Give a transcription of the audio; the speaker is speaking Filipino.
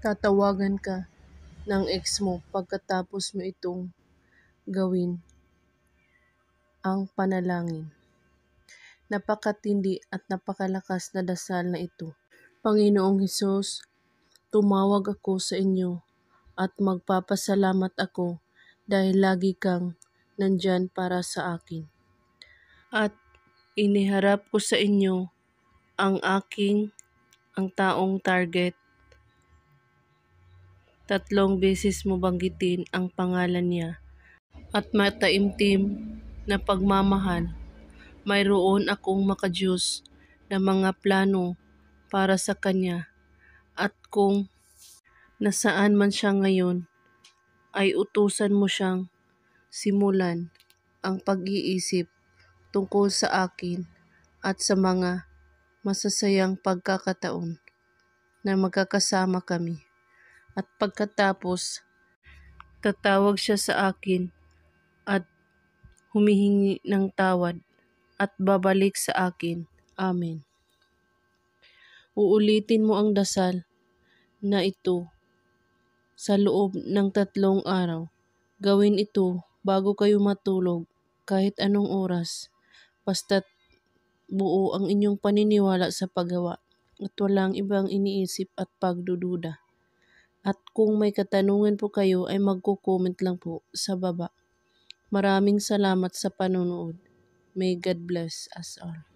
tatawagan ka ng ex mo pagkatapos mo itong gawin ang panalangin. Napakatindi at napakalakas na dasal na ito. Panginoong Hesus, tumawag ako sa inyo at magpapasalamat ako dahil lagi kang nandyan para sa akin. At iniharap ko sa inyo ang taong target. 3 beses mo banggitin ang pangalan niya at mataimtim na pagmamahal. Mayroon akong makadiyos na mga plano para sa kanya at kung nasaan man siya ngayon ay utusan mo siyang simulan ang pag-iisip tungkol sa akin at sa mga masasayang pagkakataon na magkakasama kami. At pagkatapos, tatawag siya sa akin at humihingi ng tawad at babalik sa akin. Amen. Uulitin mo ang dasal na ito sa loob ng 3 araw. Gawin ito bago kayo matulog kahit anong oras. Basta't buo ang inyong paniniwala sa paggawa at walang ibang iniisip at pagdududa. At kung may katanungan po kayo ay magko-comment lang po sa baba. Maraming salamat sa panonood. May God bless us all.